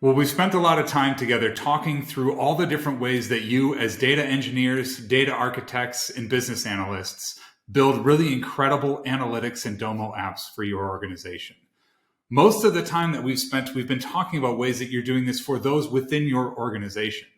Well, we spent a lot of time together talking through all the different ways that you, as data engineers, data architects, and business analysts, build really incredible analytics and Domo apps for your organization. Most of the time that we've spent, we've been talking about ways that you're doing this for those within your organization.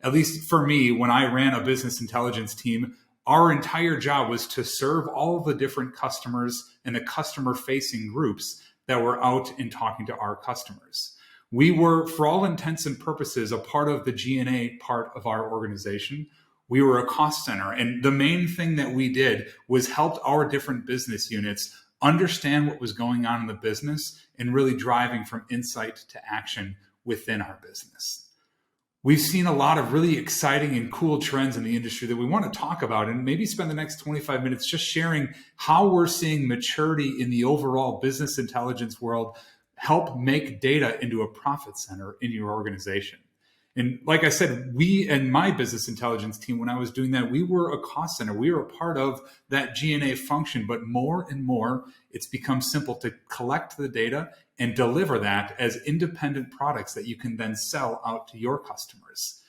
At least for me, when I ran a business intelligence team, our entire job was to serve all of the different customers and the customer-facing groups that were out and talking to our customers. We were, for all intents and purposes, a part of the G&A part of our organization. We were a cost center. And the main thing that we did was helped our different business units understand what was going on in the business and really driving from insight to action within our business. We've seen a lot of really exciting and cool trends in the industry that we want to talk about, and maybe spend the next 25 minutes just sharing how we're seeing maturity in the overall business intelligence world help make data into a profit center in your organization. And like I said, we and my business intelligence team, when I was doing that, we were a cost center. We were a part of that G&A function, but more and more, it's become simple to collect the data and deliver that as independent products that you can then sell out to your customers.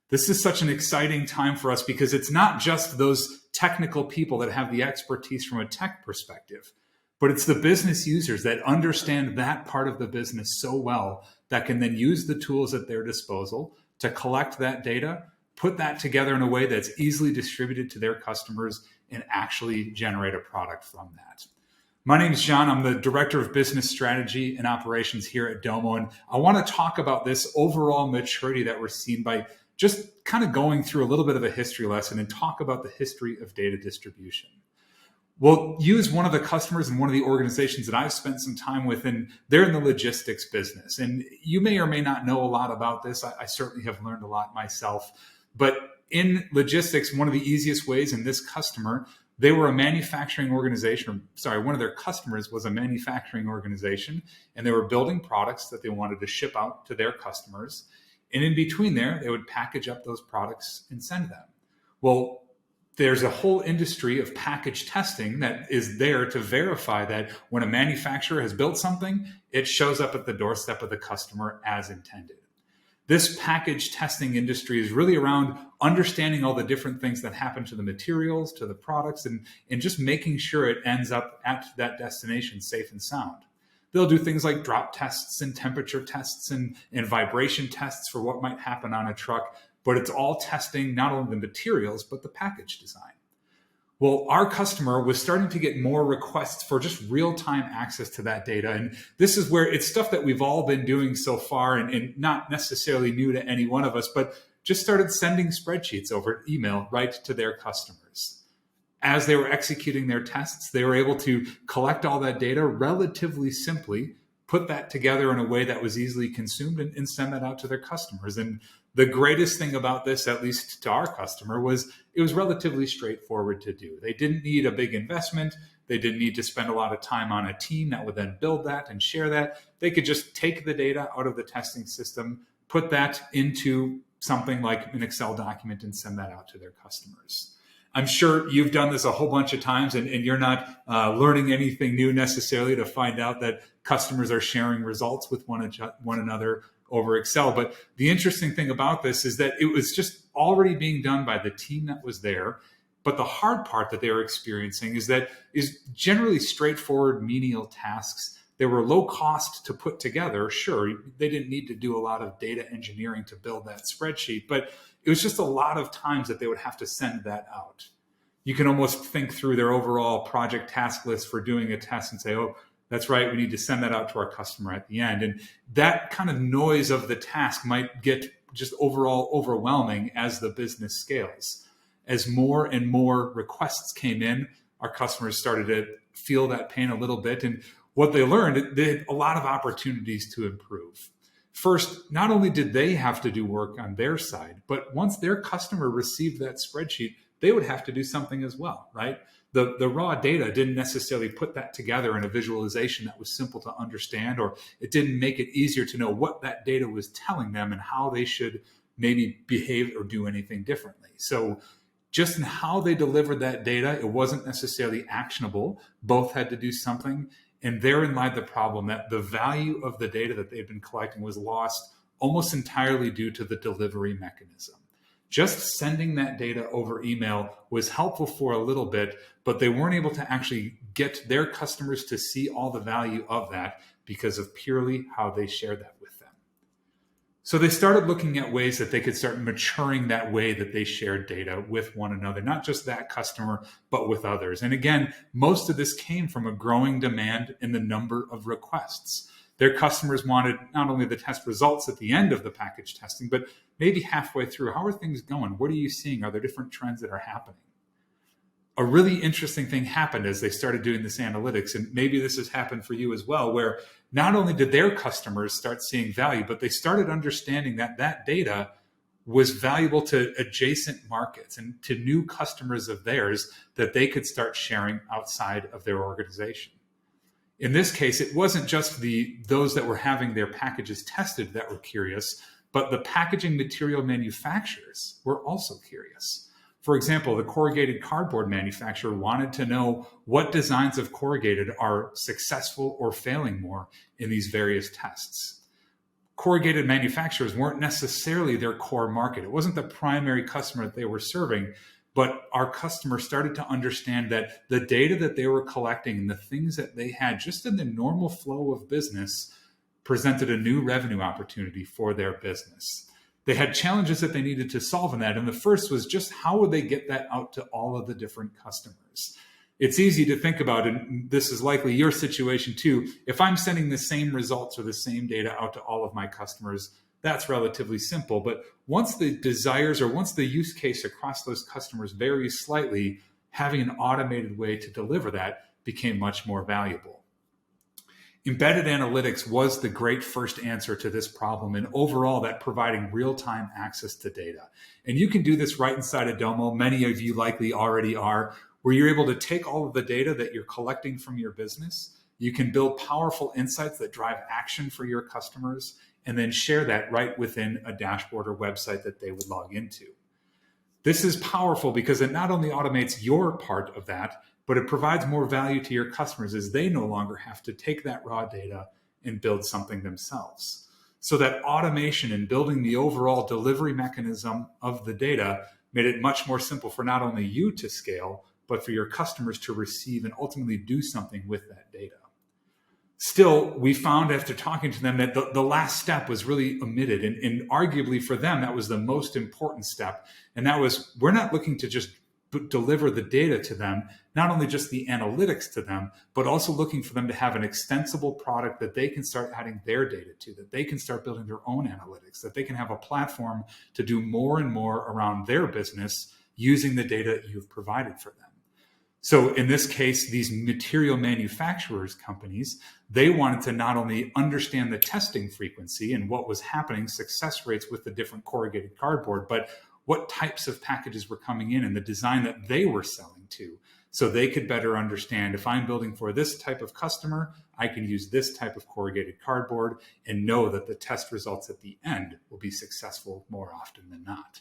This is such an exciting time for us because it's not just those technical people that have the expertise from a tech perspective, but it's the business users that understand that part of the business so well that can then use the tools at their disposal to collect that data, put that together in a way that's easily distributed to their customers, and actually generate a product from that. My name is John. I'm the Director of Business Strategy and Operations here at Domo, and I want to talk about this overall maturity that we're seeing by just kind of going through a little bit of a history lesson and talk about the history of data distribution. We'll use one of the customers in one of the organizations that I've spent some time with, and they're in the logistics business. And you may or may not know a lot about this. I certainly have learned a lot myself. But in logistics, one of the easiest ways in this customer, they were a manufacturing organization. One of their customers was a manufacturing organization, and they were building products that they wanted to ship out to their customers. And in between there, they would package up those products and send them. Well, there's a whole industry of package testing that is there to verify that when a manufacturer has built something, it shows up at the doorstep of the customer as intended. This package testing industry is really around understanding all the different things that happen to the materials, to the products, and just making sure it ends up at that destination safe and sound. They'll do things like drop tests and temperature tests and vibration tests for what might happen on a truck, but it's all testing not only the materials, but the package design. Well, our customer was starting to get more requests for just real-time access to that data. And this is where it's stuff that we've all been doing so far and not necessarily new to any one of us, but just started sending spreadsheets over email right to their customers. As they were executing their tests, they were able to collect all that data relatively simply, put that together in a way that was easily consumed, and send that out to their customers. And the greatest thing about this, at least to our customer, was it was relatively straightforward to do. They didn't need a big investment. They didn't need to spend a lot of time on a team that would then build that and share that. They could just take the data out of the testing system, put that into something like an Excel document, and send that out to their customers. I'm sure you've done this a whole bunch of times, and you're not learning anything new necessarily to find out that customers are sharing results with one another over Excel. But the interesting thing about this is that it was just already being done by the team that was there. But the hard part that they were experiencing is generally straightforward menial tasks. They were low cost to put together. Sure, they didn't need to do a lot of data engineering to build that spreadsheet, but it was just a lot of times that they would have to send that out. You can almost think through their overall project task list for doing a test and say, oh, that's right, we need to send that out to our customer at the end. And that kind of noise of the task might get just overall overwhelming as the business scales. As more and more requests came in, our customers started to feel that pain a little bit. And what they learned, they had a lot of opportunities to improve. First, not only did they have to do work on their side, but once their customer received that spreadsheet, they would have to do something as well, right? The raw data didn't necessarily put that together in a visualization that was simple to understand, or it didn't make it easier to know what that data was telling them and how they should maybe behave or do anything differently. So just in how they delivered that data, it wasn't necessarily actionable. Both had to do something. And therein lied the problem, that the value of the data that they'd been collecting was lost almost entirely due to the delivery mechanism. Just sending that data over email was helpful for a little bit, but they weren't able to actually get their customers to see all the value of that because of purely how they shared that with them. So they started looking at ways that they could start maturing that way that they shared data with one another, not just that customer, but with others. And again, most of this came from a growing demand in the number of requests. Their customers wanted not only the test results at the end of the package testing, but maybe halfway through. How are things going? What are you seeing? Are there different trends that are happening? A really interesting thing happened as they started doing this analytics, and maybe this has happened for you as well, where not only did their customers start seeing value, but they started understanding that that data was valuable to adjacent markets and to new customers of theirs that they could start sharing outside of their organization. In this case, it wasn't just those that were having their packages tested that were curious, but the packaging material manufacturers were also curious. For example, the corrugated cardboard manufacturer wanted to know what designs of corrugated are successful or failing more in these various tests. Corrugated manufacturers weren't necessarily their core market. It wasn't the primary customer that they were serving, but our customers started to understand that the data that they were collecting and the things that they had just in the normal flow of business presented a new revenue opportunity for their business. They had challenges that they needed to solve in that. And the first was just how would they get that out to all of the different customers? It's easy to think about, and this is likely your situation too. If I'm sending the same results or the same data out to all of my customers, that's relatively simple. But once the desires or once the use case across those customers varies slightly, having an automated way to deliver that became much more valuable. Embedded analytics was the great first answer to this problem, and overall that providing real-time access to data. And you can do this right inside of Domo. Many of you likely already are, where you're able to take all of the data that you're collecting from your business. You can build powerful insights that drive action for your customers, and then share that right within a dashboard or website that they would log into. This is powerful because it not only automates your part of that, but it provides more value to your customers as they no longer have to take that raw data and build something themselves. So that automation and building the overall delivery mechanism of the data made it much more simple for not only you to scale, but for your customers to receive and ultimately do something with that data. Still, we found after talking to them that the last step was really omitted. And arguably for them, that was the most important step. And that was, we're not looking to just deliver the data to them, not only just the analytics to them, but also looking for them to have an extensible product that they can start adding their data to, that they can start building their own analytics, that they can have a platform to do more and more around their business using the data you've provided for them. So in this case, these material manufacturers companies, they wanted to not only understand the testing frequency and what was happening, success rates with the different corrugated cardboard, but what types of packages were coming in and the design that they were selling to, so they could better understand, if I'm building for this type of customer, I can use this type of corrugated cardboard and know that the test results at the end will be successful more often than not.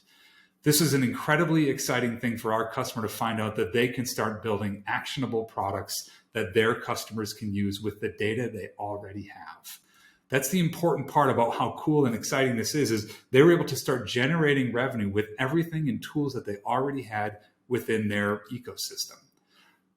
This is an incredibly exciting thing for our customer to find out that they can start building actionable products that their customers can use with the data they already have. That's the important part about how cool and exciting this is they were able to start generating revenue with everything and tools that they already had within their ecosystem.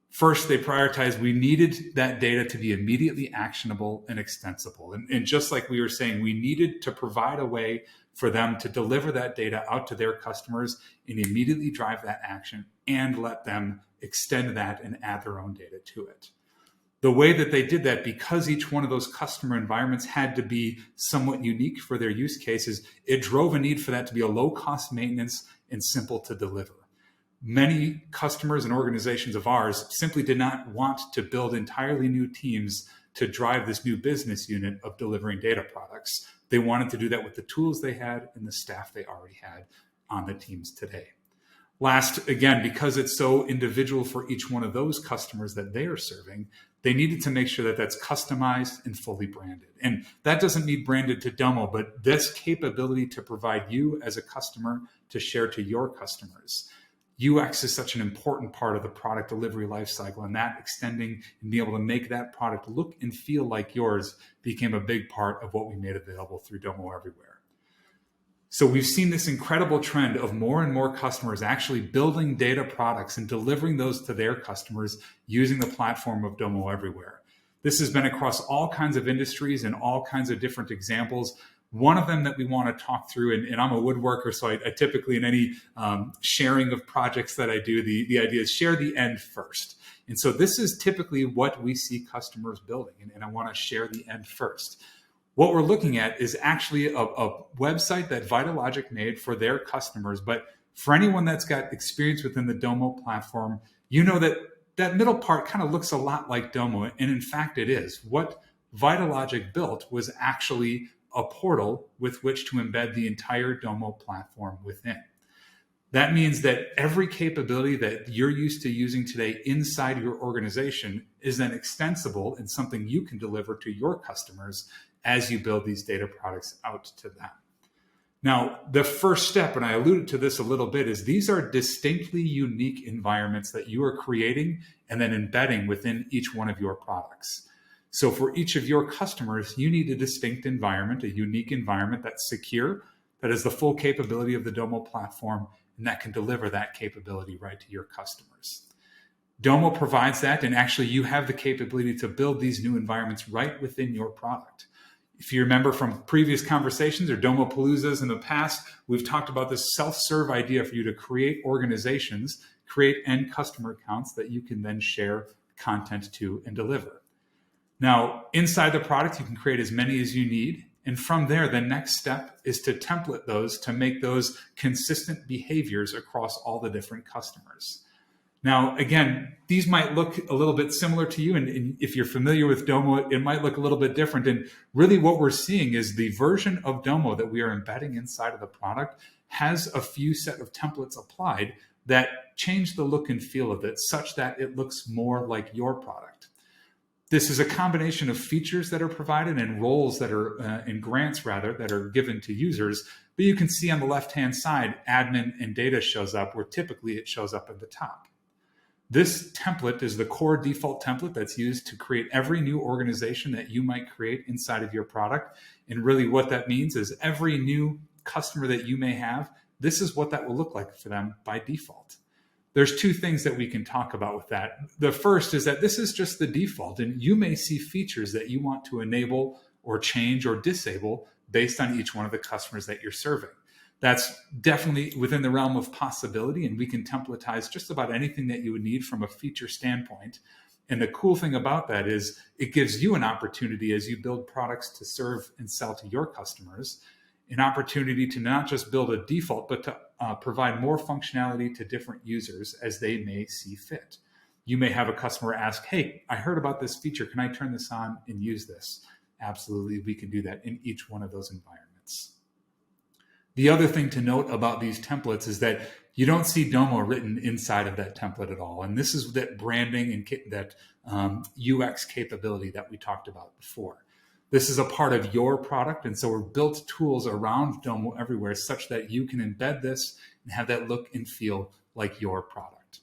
First, they prioritized, we needed that data to be immediately actionable and extensible. And just like we were saying, we needed to provide a way for them to deliver that data out to their customers and immediately drive that action and let them extend that and add their own data to it. The way that they did that, because each one of those customer environments had to be somewhat unique for their use cases, it drove a need for that to be a low-cost maintenance and simple to deliver. Many customers and organizations of ours simply did not want to build entirely new teams to drive this new business unit of delivering data products. They wanted to do that with the tools they had and the staff they already had on the teams today. Last, again, because it's so individual for each one of those customers that they are serving, they needed to make sure that that's customized and fully branded. And that doesn't need branded to Domo, but this capability to provide you as a customer to share to your customers. UX is such an important part of the product delivery lifecycle, and that extending and being able to make that product look and feel like yours became a big part of what we made available through Domo Everywhere. So we've seen this incredible trend of more and more customers actually building data products and delivering those to their customers using the platform of Domo Everywhere. This has been across all kinds of industries and all kinds of different examples. One of them that we want to talk through, and I'm a woodworker, so I typically in any sharing of projects that I do, the idea is share the end first. And so this is typically what we see customers building, and I want to share the end first. What we're looking at is actually a website that Vitalogic made for their customers. But for anyone that's got experience within the Domo platform, you know that that middle part kind of looks a lot like Domo. And in fact, it is. What Vitalogic built was actually a portal with which to embed the entire Domo platform within. That means that every capability that you're used to using today inside your organization is then extensible and something you can deliver to your customers as you build these data products out to them. Now, the first step, and I alluded to this a little bit, is these are distinctly unique environments that you are creating and then embedding within each one of your products. So for each of your customers, you need a distinct environment, a unique environment that's secure, that has the full capability of the Domo platform, and that can deliver that capability right to your customers. Domo provides that, and actually you have the capability to build these new environments right within your product. If you remember from previous conversations or Domo Paloozas in the past, we've talked about this self-serve idea for you to create organizations, create end customer accounts that you can then share content to and deliver. Now, inside the product, you can create as many as you need. And from there, the next step is to template those to make those consistent behaviors across all the different customers. Now, again, these might look a little bit similar to you. And if you're familiar with Domo, it might look a little bit different. And really what we're seeing is the version of Domo that we are embedding inside of the product has a few set of templates applied that change the look and feel of it such that it looks more like your product. This is a combination of features that are provided and roles that are, and grants rather, that are given to users. But you can see on the left-hand side, admin and data shows up where typically it shows up at the top. This template is the core default template that's used to create every new organization that you might create inside of your product. And really what that means is every new customer that you may have, this is what that will look like for them by default. There's two things that we can talk about with that. The first is that this is just the default, and you may see features that you want to enable or change or disable based on each one of the customers that you're serving. That's definitely within the realm of possibility, and we can templatize just about anything that you would need from a feature standpoint. And the cool thing about that is it gives you an opportunity as you build products to serve and sell to your customers, an opportunity to not just build a default, but to provide more functionality to different users as they may see fit. You may have a customer ask, hey, I heard about this feature. Can I turn this on and use this? Absolutely, we can do that in each one of those environments. The other thing to note about these templates is that you don't see Domo written inside of that template at all. And this is that branding and that UX capability that we talked about before. This is a part of your product. And so we've built tools around Domo Everywhere such that you can embed this and have that look and feel like your product.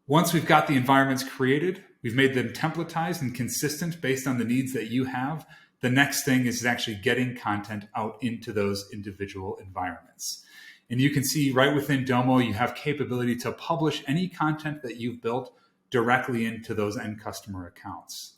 Once we've got the environments created, we've made them templatized and consistent based on the needs that you have. The next thing is actually getting content out into those individual environments. And you can see right within Domo, you have capability to publish any content that you've built directly into those end customer accounts.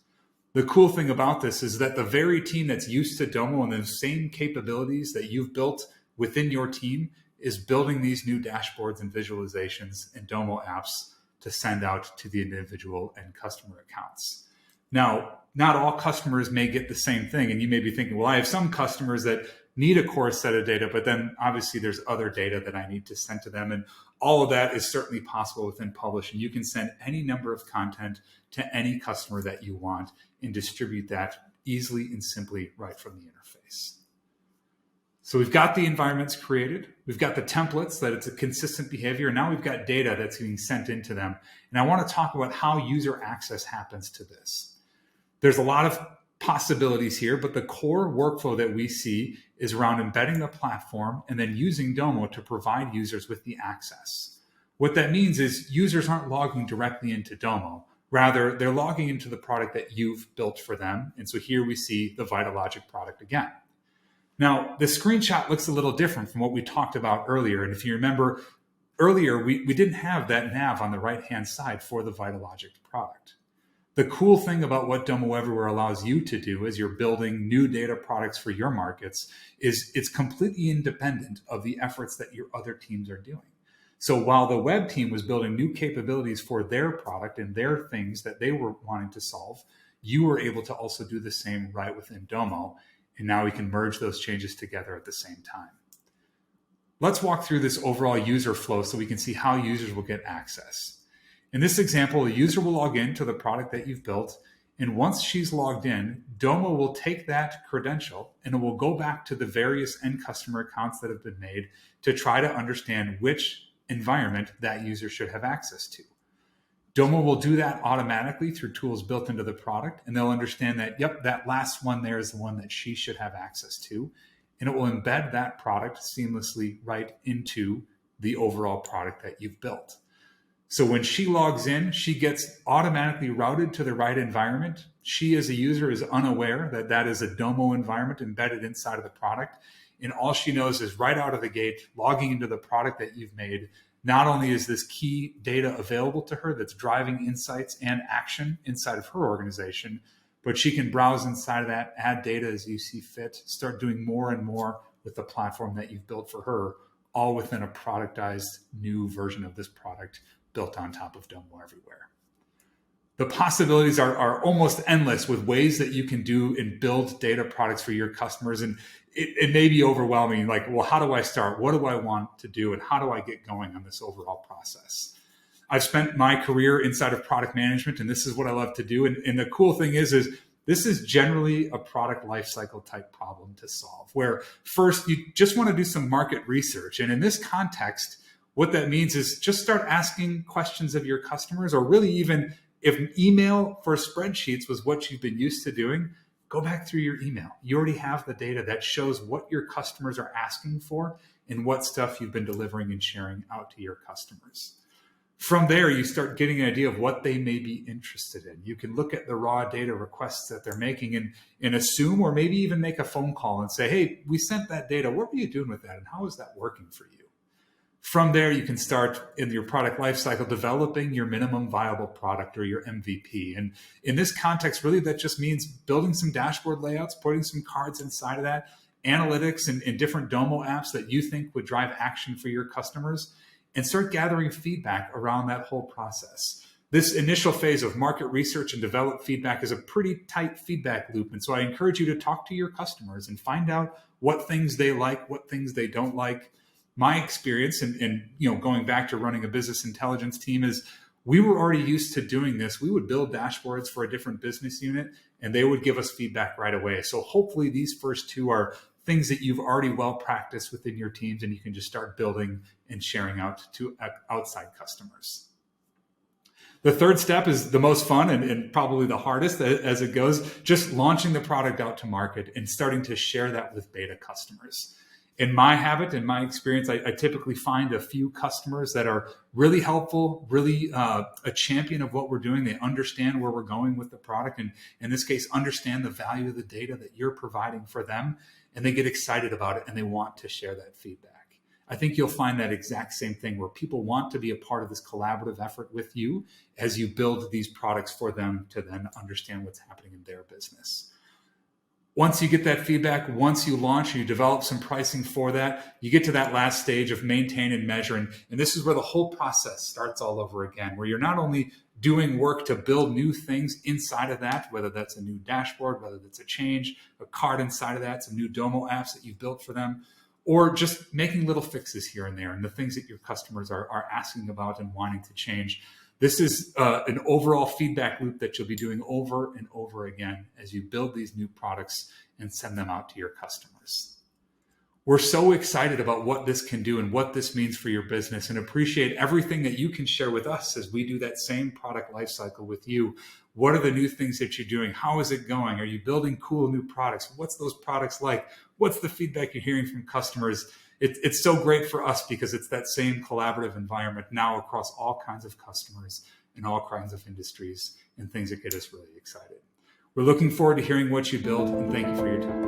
The cool thing about this is that the very team that's used to Domo and the same capabilities that you've built within your team is building these new dashboards and visualizations and Domo apps to send out to the individual end customer accounts. Now, not all customers may get the same thing. And you may be thinking, well, I have some customers that need a core set of data, but then obviously there's other data that I need to send to them. And all of that is certainly possible within Publish. And you can send any number of content to any customer that you want and distribute that easily and simply right from the interface. So we've got the environments created. We've got the templates that it's a consistent behavior. Now we've got data that's getting sent into them. And I want to talk about how user access happens to this. There's a lot of possibilities here, but the core workflow that we see is around embedding the platform and then using Domo to provide users with the access. What that means is users aren't logging directly into Domo. Rather, they're logging into the product that you've built for them. And so here we see the Vitalogic product again. Now, the screenshot looks a little different from what we talked about earlier. And if you remember earlier, we didn't have that nav on the right-hand side for the VitalLogic product. The cool thing about what Domo Everywhere allows you to do as you're building new data products for your markets is it's completely independent of the efforts that your other teams are doing. So while the web team was building new capabilities for their product and their things that they were wanting to solve, you were able to also do the same right within Domo. And now we can merge those changes together at the same time. Let's walk through this overall user flow so we can see how users will get access. In this example, a user will log in to the product that you've built, and once she's logged in, Domo will take that credential and it will go back to the various end customer accounts that have been made to try to understand which environment that user should have access to. Domo will do that automatically through tools built into the product, and they'll understand that, yep, that last one there is the one that she should have access to, and it will embed that product seamlessly right into the overall product that you've built. So when she logs in, she gets automatically routed to the right environment. She as a user is unaware that that is a Domo environment embedded inside of the product. And all she knows is right out of the gate, logging into the product that you've made, not only is this key data available to her that's driving insights and action inside of her organization, but she can browse inside of that, add data as you see fit, start doing more and more with the platform that you've built for her, all within a productized new version of this product built on top of Domo Everywhere. The possibilities are almost endless with ways that you can do and build data products for your customers. And it may be overwhelming, like, well, how do I start? What do I want to do? And how do I get going on this overall process? I've spent my career inside of product management, and this is what I love to do. And the cool thing is this is generally a product lifecycle type problem to solve, where first you just want to do some market research. And in this context, what that means is just start asking questions of your customers, or really even if email for spreadsheets was what you've been used to doing, go back through your email. You already have the data that shows what your customers are asking for and what stuff you've been delivering and sharing out to your customers. From there, you start getting an idea of what they may be interested in. You can look at the raw data requests that they're making and assume, or maybe even make a phone call and say, hey, we sent that data. What were you doing with that? And how is that working for you? From there, you can start in your product lifecycle developing your minimum viable product or your MVP. And in this context, really, that just means building some dashboard layouts, putting some cards inside of that, analytics and different Domo apps that you think would drive action for your customers, and start gathering feedback around that whole process. This initial phase of market research and develop feedback is a pretty tight feedback loop. And so I encourage you to talk to your customers and find out what things they like, what things they don't like. My experience and going back to running a business intelligence team is we were already used to doing this. We would build dashboards for a different business unit and they would give us feedback right away. So hopefully these first two are things that you've already well practiced within your teams and you can just start building and sharing out to outside customers. The third step is the most fun and probably the hardest as it goes, just launching the product out to market and starting to share that with beta customers. In my habit, in my experience, I typically find a few customers that are really helpful, really a champion of what we're doing. They understand where we're going with the product, and in this case, understand the value of the data that you're providing for them, and they get excited about it and they want to share that feedback. I think you'll find that exact same thing where people want to be a part of this collaborative effort with you as you build these products for them to then understand what's happening in their business. Once you get that feedback, once you launch and you develop some pricing for that, you get to that last stage of maintain and measure. And this is where the whole process starts all over again, where you're not only doing work to build new things inside of that, whether that's a new dashboard, whether that's a change, a card inside of that, some new Domo apps that you've built for them, or just making little fixes here and there and the things that your customers are asking about and wanting to change. This is an overall feedback loop that you'll be doing over and over again as you build these new products and send them out to your customers. We're so excited about what this can do and what this means for your business and appreciate everything that you can share with us as we do that same product lifecycle with you. What are the new things that you're doing? How is it going? Are you building cool new products? What's those products like? What's the feedback you're hearing from customers? It's so great for us because it's that same collaborative environment now across all kinds of customers in all kinds of industries and things that get us really excited. We're looking forward to hearing what you build, and thank you for your time.